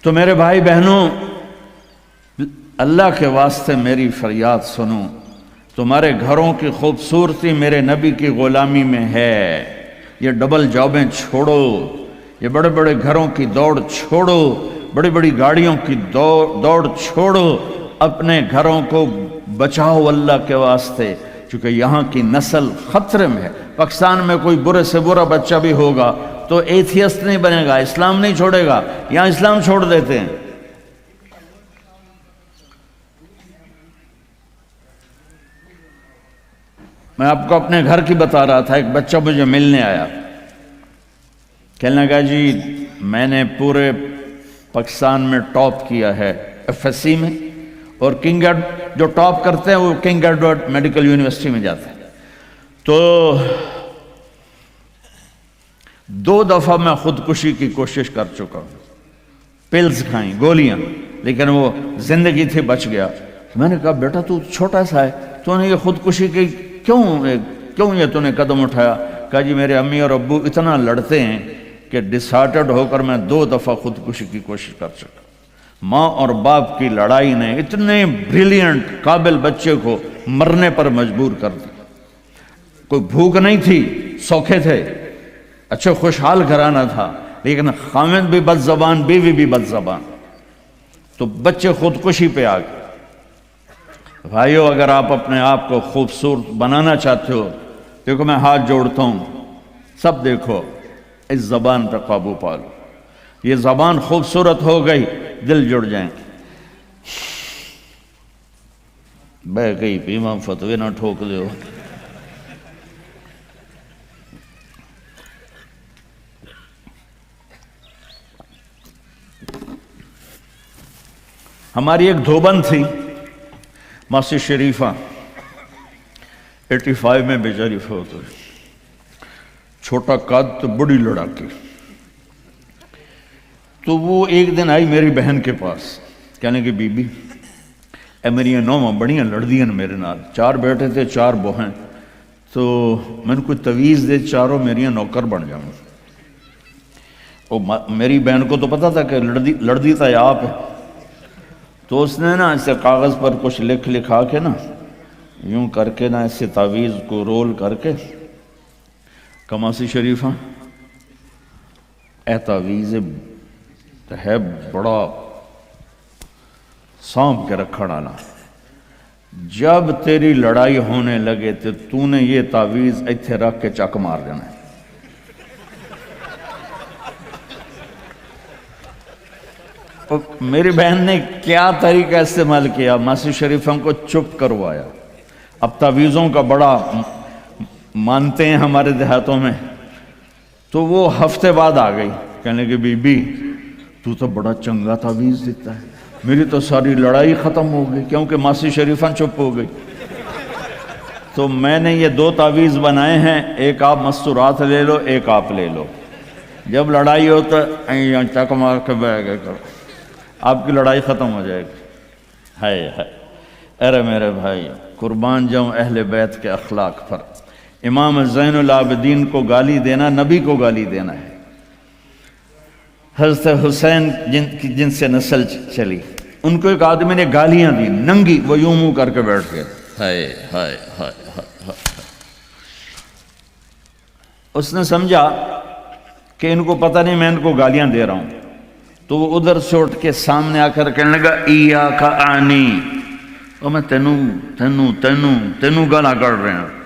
تو میرے بھائی بہنوں، اللہ کے واسطے میری فریاد سنو، تمہارے گھروں کی خوبصورتی میرے نبی کی غلامی میں ہے۔ یہ ڈبل جابیں چھوڑو، یہ بڑے بڑے گھروں کی دوڑ چھوڑو، بڑی بڑی گاڑیوں کی دوڑ چھوڑو، اپنے گھروں کو بچاؤ اللہ کے واسطے، چونکہ یہاں کی نسل خطرے میں ہے۔ پاکستان میں کوئی برے سے برا بچہ بھی ہوگا تو ایتھیسٹ نہیں بنے گا، اسلام نہیں چھوڑے گا، یہاں اسلام چھوڑ دیتے ہیں۔ میں آپ کو اپنے گھر کی بتا رہا تھا، ایک بچہ مجھے ملنے آیا، کہنے لگا جی میں نے پورے پاکستان میں ٹاپ کیا ہے ایف ایس سی میں، اور جو ٹاپ کرتے ہیں وہ کنگ ایڈورڈ میڈیکل یونیورسٹی میں جاتے ہیں۔ تو 2 دفعہ میں خودکشی کی کوشش کر چکا ہوں، پلز کھائیں، گولیاں، لیکن وہ زندگی تھی، بچ گیا۔ میں نے کہا بیٹا تو چھوٹا سا ہے، تو نے یہ خودکشی کی کیوں یہ تو نے قدم اٹھایا؟ کہا جی میرے امی اور ابو اتنا لڑتے ہیں کہ ڈسہارٹڈ ہو کر میں 2 دفعہ خودکشی کی کوشش کر چکا۔ ماں اور باپ کی لڑائی نے اتنے بریلینٹ قابل بچے کو مرنے پر مجبور کر دیا۔ کوئی بھوک نہیں تھی، سوکھے تھے، اچھے خوشحال گھرانہ تھا، لیکن خامد بھی بد زبان، بیوی بھی بد زبان، تو بچے خودکشی پہ آ گئے۔ بھائیو، اگر آپ اپنے آپ کو خوبصورت بنانا چاہتے ہو، دیکھو میں ہاتھ جوڑتا ہوں، سب دیکھو، اس زبان پہ قابو پالو۔ یہ زبان خوبصورت ہو گئی، دل جڑ جائیں گے۔ بہ گئی پیما فتوی نہ ٹھوک دیو۔ ہماری ایک دھوبن تھی ماسی شریفہ، 85 میں بیچاری فوت ہوئی، چھوٹا قد تو بڑی لڑاکی۔ تو وہ ایک دن آئی میری بہن کے پاس، کہنے کہ بی بی اے میری نوواں بڑیاں لڑدیاں میرے نال، 4 بیٹے تھے 4 بہن، تو میں نے کوئی تویز دے، چاروں میریاں نوکر بن جاؤں۔ میری بہن کو تو پتا تھا کہ لڑدی تھا آپ ہے، تو اس نے نا اسے کاغذ پر کچھ لکھا کے نا یوں کر کے نا اسے تعویذ کو رول کر کے، کماسی شریفہ اے تعویذ ہے بڑا سانپ کے رکھڑ آنا، جب تیری لڑائی ہونے لگے تو نے یہ تعویذ ایتھے رکھ کے چک مار دینا ہے۔ میری بہن نے کیا طریقہ استعمال کیا، ماسی شریفوں کو چپ کروایا۔ اب تعویذوں کا بڑا مانتے ہیں ہمارے دیہاتوں میں، تو وہ ہفتے بعد آ گئی، کہنے کہ بی بی تو بڑا چنگا تعویذ دیتا ہے، میری تو ساری لڑائی ختم ہو گئی، کیونکہ ماسی شریفہ چپ ہو گئی۔ تو میں نے یہ 2 تعویذ بنائے ہیں، ایک آپ مستورات لے لو، ایک آپ لے لو، جب لڑائی ہو تو چک مار کے بہ گئے کرو، آپ کی لڑائی ختم ہو جائے گی۔ ہائے ہائے، ارے میرے بھائی، قربان جاؤں اہل بیت کے اخلاق پر۔ امام زین العابدین کو گالی دینا نبی کو گالی دینا ہے۔ حضرت حسین جن سے نسل چلی، ان کو ایک آدمی نے گالیاں دی، ننگی، وہ یوں منہ کر کے بیٹھ گئے، ہائے ہائے ہائے ہائے۔ اس نے سمجھا کہ ان کو پتہ نہیں میں ان کو گالیاں دے رہا ہوں، تو وہ ادھر سے اٹھ کے سامنے آ کر کہنے لگا ایاک آنی، اور میں تینوں گالا کر رہے ہیں۔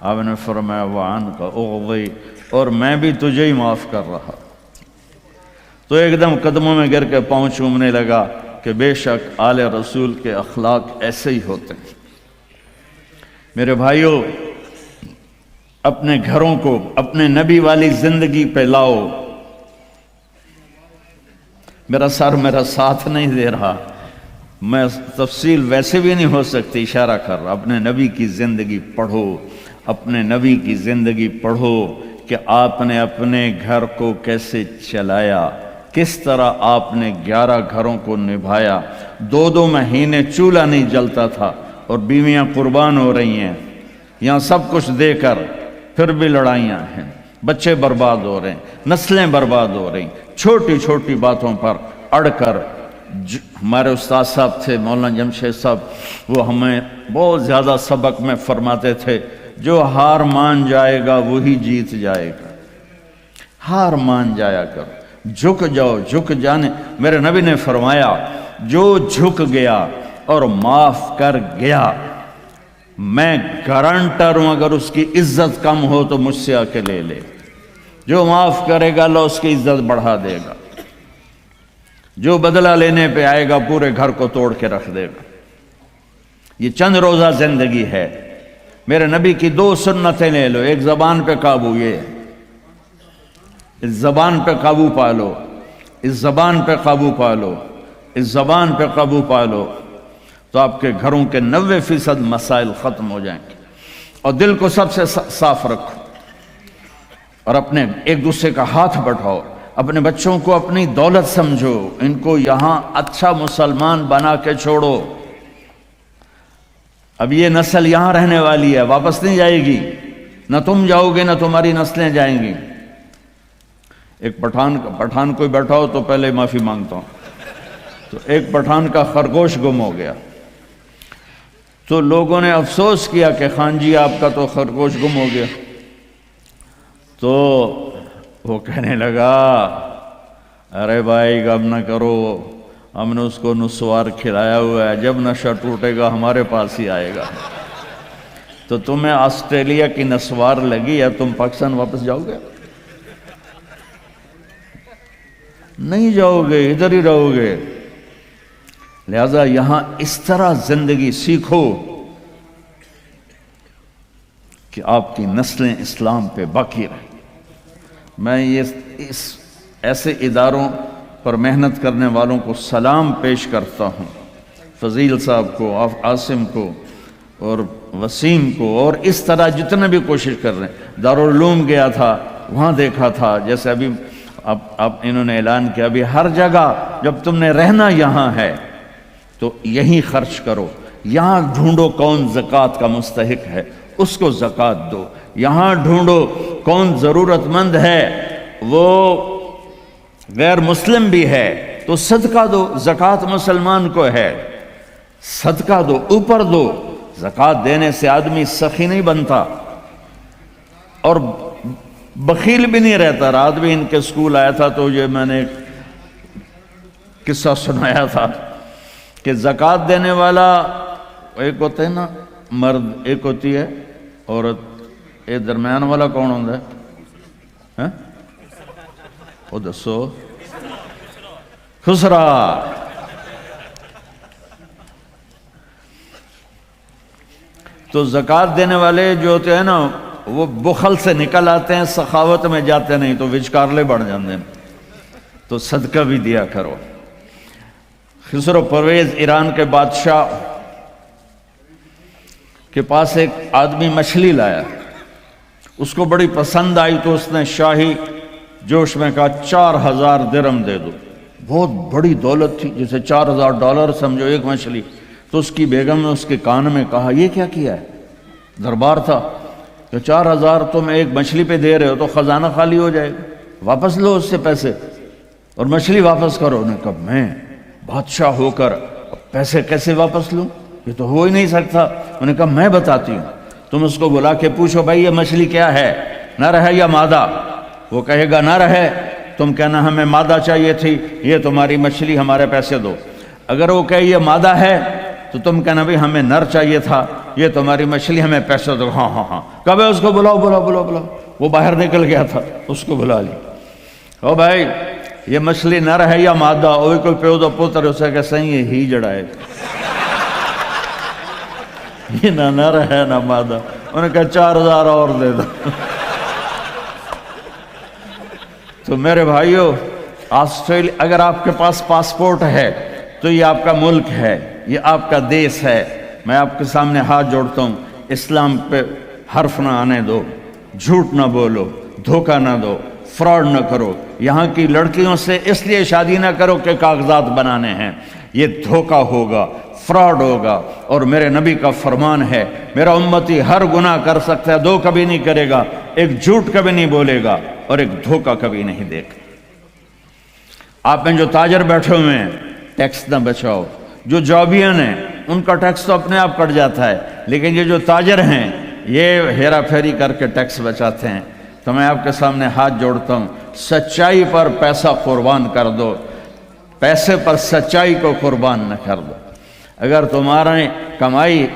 آپ نے فرمایا وعن کا اغضی، اور میں بھی تجھے ہی معاف کر رہا۔ تو ایک دم قدموں میں گر کے پاؤں چومنے لگا کہ بے شک آل رسول کے اخلاق ایسے ہی ہوتے ہیں۔ میرے بھائیوں، اپنے گھروں کو اپنے نبی والی زندگی پہ لاؤ۔ میرا سر میرا ساتھ نہیں دے رہا، میں تفصیل ویسے بھی نہیں ہو سکتی، اشارہ کر رہا، اپنے نبی کی زندگی پڑھو، اپنے نبی کی زندگی پڑھو کہ آپ نے اپنے گھر کو کیسے چلایا، کس طرح آپ نے 11 گھروں کو نبھایا، 2 مہینے چولہا نہیں جلتا تھا اور بیویاں قربان ہو رہی ہیں، یہاں سب کچھ دے کر پھر بھی لڑائیاں ہیں، بچے برباد ہو رہے ہیں، نسلیں برباد ہو رہی ہیں، چھوٹی چھوٹی باتوں پر اڑ کر ہمارے استاد صاحب تھے مولانا جمشید صاحب، وہ ہمیں بہت زیادہ سبق میں فرماتے تھے، جو ہار مان جائے گا وہی جیت جائے گا، ہار مان جایا کرو، جھک جاؤ، جھک جانے، میرے نبی نے فرمایا جو جھک گیا اور معاف کر گیا، میں گارنٹر ہوں اگر اس کی عزت کم ہو تو مجھ سے آ کے لے لے، جو معاف کرے گا اللہ اس کی عزت بڑھا دے گا، جو بدلہ لینے پہ آئے گا پورے گھر کو توڑ کے رکھ دے گا۔ یہ چند روزہ زندگی ہے، میرے نبی کی 2 سنتیں لے لو، ایک زبان پہ قابو، یہ اس زبان پہ قابو پا لو، اس زبان پہ قابو پا لو، اس زبان پہ قابو پا لو، تو آپ کے گھروں کے 90% مسائل ختم ہو جائیں گے۔ اور دل کو سب سے صاف رکھو، اور اپنے ایک دوسرے کا ہاتھ بٹھاؤ، اپنے بچوں کو اپنی دولت سمجھو، ان کو یہاں اچھا مسلمان بنا کے چھوڑو۔ اب یہ نسل یہاں رہنے والی ہے، واپس نہیں جائے گی، نہ تم جاؤ گے نہ تمہاری نسلیں جائیں گی۔ ایک پٹھان کوئی بیٹھا ہو تو پہلے معافی مانگتا ہوں، تو ایک پٹھان کا خرگوش گم ہو گیا، تو لوگوں نے افسوس کیا کہ خان جی آپ کا تو خرگوش گم ہو گیا، تو وہ کہنے لگا ارے بھائی غم نہ کرو، ہم نے اس کو نسوار کھلایا ہوا ہے، جب نشہ ٹوٹے گا ہمارے پاس ہی آئے گا۔ تو تمہیں آسٹریلیا کی نسوار لگی ہے، تم پاکستان واپس جاؤ گے؟ نہیں جاؤ گے، ادھر ہی رہو گے۔ لہذا یہاں اس طرح زندگی سیکھو کہ آپ کی نسلیں اسلام پہ باقی رہیں۔ میں اس ایسے اداروں پر محنت کرنے والوں کو سلام پیش کرتا ہوں، فضیل صاحب کو، عاصم کو اور وسیم کو، اور اس طرح جتنے بھی کوشش کر رہے ہیں۔ دارالعلوم گیا تھا، وہاں دیکھا تھا، جیسے ابھی اب انہوں نے اعلان کیا، ابھی ہر جگہ جب تم نے رہنا یہاں ہے تو یہیں خرچ کرو، یہاں ڈھونڈو کون زکوٰۃ کا مستحق ہے، اس کو زکوٰۃ دو، یہاں ڈھونڈو کون ضرورت مند ہے، وہ غیر مسلم بھی ہے تو صدقہ دو، زکوٰۃ مسلمان کو ہے، صدقہ دو، اوپر دو۔ زکوٰۃ دینے سے آدمی سخی نہیں بنتا اور بخیل بھی نہیں رہتا۔ رات بھی ان کے سکول آیا تھا تو یہ میں نے قصہ سنایا تھا کہ زکوٰۃ دینے والا ایک ہوتا ہے نا مرد، ایک ہوتی ہے عورت، یہ درمیان والا کون ہوتا ہے؟ وہ دسو، خسرا۔ تو زکوٰۃ دینے والے جو ہوتے ہیں نا وہ بخل سے نکل آتے ہیں، سخاوت میں جاتے نہیں تو وچکارلے بڑھ جاتے ہیں۔ تو صدقہ بھی دیا کرو۔ خسرو پرویز ایران کے بادشاہ کے پاس ایک آدمی مچھلی لایا، اس کو بڑی پسند آئی تو اس نے شاہی جوش میں کہا 4000 درہم دے دو۔ بہت بڑی دولت تھی، جسے $4000 سمجھو ایک مچھلی۔ تو اس کی بیگم نے اس کے کان میں کہا یہ کیا کیا ہے؟ دربار تھا کہ 4000 تم ایک مچھلی پہ دے رہے ہو تو خزانہ خالی ہو جائے گا، واپس لو اس سے پیسے اور مچھلی واپس کرو۔ انہوں نے کہا میں بادشاہ ہو کر پیسے کیسے واپس لوں، یہ تو ہو ہی نہیں سکتا۔ انہوں نے کہا میں بتاتی ہوں، تم اس کو بلا کے پوچھو بھائی یہ مچھلی کیا ہے، نر ہے یا مادہ؟ وہ کہے گا نر ہے، تم کہنا ہمیں مادہ چاہیے تھی، یہ تمہاری مچھلی، ہمارے پیسے دو۔ اگر وہ کہے یہ مادہ ہے تو تم کہنا بھی ہمیں نر چاہیے تھا، یہ تمہاری مچھلی، ہمیں پیسے دو۔ ہاں ہاں ہاں، کب ہے اس کو بلاؤ بلاؤ بلاؤ بلاؤ۔ وہ باہر نکل گیا تھا، اس کو بلا لی۔ او بھائی یہ مچھلی نر ہے یا مادہ؟ اوہ کوئی پیو دا پتر اسے کہ صحیح ہے ہی جڑائے، یہ نہ نر ہے نہ مادہ۔ انہوں نے کہا 4000 اور دے دو۔ تو میرے بھائیو، آسٹریلیا، اگر آپ کے پاس پاسپورٹ ہے تو یہ آپ کا ملک ہے، یہ آپ کا دیس ہے۔ میں آپ کے سامنے ہاتھ جوڑتا ہوں، اسلام پہ حرف نہ آنے دو، جھوٹ نہ بولو، دھوکہ نہ دو، فراڈ نہ کرو۔ یہاں کی لڑکیوں سے اس لیے شادی نہ کرو کہ کاغذات بنانے ہیں، یہ دھوکہ ہوگا، فراڈ ہوگا۔ اور میرے نبی کا فرمان ہے میرا امتی ہر گناہ کر سکتا ہے، 2 کبھی نہیں کرے گا، ایک جھوٹ کبھی نہیں بولے گا اور ایک دھوکہ کبھی نہیں دے گا۔ آپ میں جو تاجر بیٹھے ہوئے ہیں ٹیکس نہ بچاؤ، جو جابین ہیں ان کا ٹیکس تو اپنے آپ کٹ جاتا ہے، لیکن یہ جو تاجر ہیں یہ ہیرا پھیری کر کے ٹیکس بچاتے ہیں۔ تو میں آپ کے سامنے ہاتھ جوڑتا ہوں، سچائی پر پیسہ قربان کر دو، پیسے پر سچائی کو قربان نہ کر دو۔ اگر تمہاری کمائی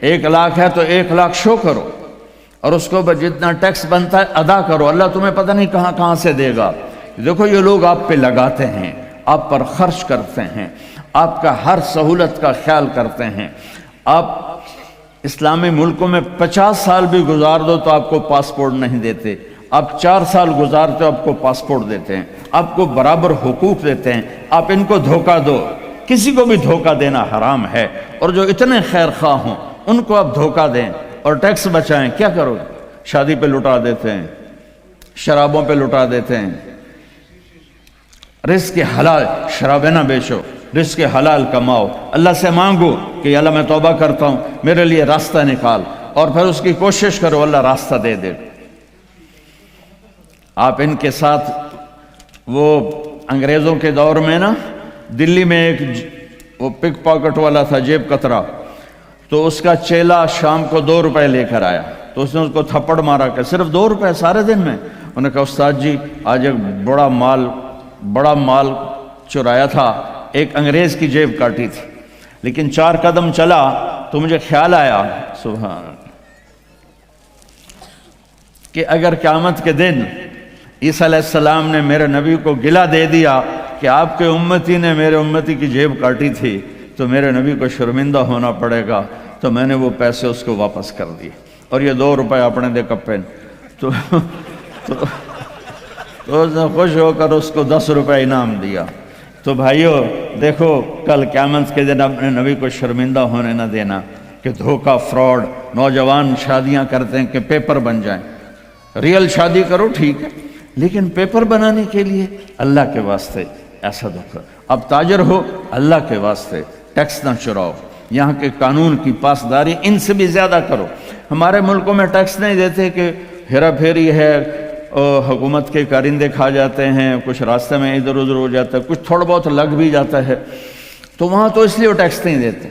1 لاکھ ہے تو 1 لاکھ شو کرو، اور اس کو جتنا ٹیکس بنتا ہے ادا کرو، اللہ تمہیں پتہ نہیں کہاں کہاں سے دے گا۔ دیکھو یہ لوگ آپ پہ لگاتے ہیں، آپ پر خرچ کرتے ہیں، آپ کا ہر سہولت کا خیال کرتے ہیں۔ آپ اسلامی ملکوں میں 50 سال بھی گزار دو تو آپ کو پاسپورٹ نہیں دیتے، آپ 4 سال گزارتے ہو آپ کو پاسپورٹ دیتے ہیں، آپ کو برابر حقوق دیتے ہیں۔ آپ ان کو دھوکہ دو، کسی کو بھی دھوکہ دینا حرام ہے، اور جو اتنے خیر خواہ ہوں ان کو آپ دھوکہ دیں اور ٹیکس بچائیں، کیا کرو؟ شادی پہ لٹا دیتے ہیں، شرابوں پہ لٹا دیتے ہیں۔ رزق حلال، شرابیں نہ بیچو، رزق حلال کماؤ، اللہ سے مانگو کہ اللہ میں توبہ کرتا ہوں میرے لیے راستہ نکال، اور پھر اس کی کوشش کرو، اللہ راستہ دے دے۔ آپ ان کے ساتھ وہ انگریزوں کے دور میں نا دلی میں ایک وہ پک پاکٹ والا تھا، جیب کترا، تو اس کا چیلا شام کو 2 روپے لے کر آیا، تو اس نے اس کو تھپڑ مارا کہ صرف 2 روپے سارے دن میں؟ انہوں نے کہا استاد جی آج ایک بڑا مال چرایا تھا، ایک انگریز کی جیب کاٹی تھی، لیکن 4 قدم چلا تو مجھے خیال آیا سبحان کہ اگر قیامت کے دن عیسیٰ علیہ السلام نے میرے نبی کو گلہ دے دیا کہ آپ کے امتی نے میرے امتی کی جیب کاٹی تھی تو میرے نبی کو شرمندہ ہونا پڑے گا، تو میں نے وہ پیسے اس کو واپس کر دیے، اور یہ 2 روپے اپنے دے کپے تو اس نے خوش ہو کر اس کو 10 روپے انعام دیا۔ تو بھائیو دیکھو کل قیامت کے دن اپنے نبی کو شرمندہ ہونے نہ دینا کہ دھوکہ، فراڈ۔ نوجوان شادیاں کرتے ہیں کہ پیپر بن جائیں، ریئل شادی کرو ٹھیک ہے، لیکن پیپر بنانے کے لیے اللہ کے واسطے ایسا دھوکہ۔ اب تاجر ہو اللہ کے واسطے ٹیکس نہ چراؤ، یہاں کے قانون کی پاسداری ان سے بھی زیادہ کرو۔ ہمارے ملکوں میں ٹیکس نہیں دیتے کہ ہیرا پھیری ہے، حکومت کے کارندے کھا جاتے ہیں، کچھ راستے میں ادھر ادھر ہو جاتا ہے، کچھ تھوڑا بہت لگ بھی جاتا ہے، تو وہاں تو اس لیے وہ ٹیکس نہیں دیتے۔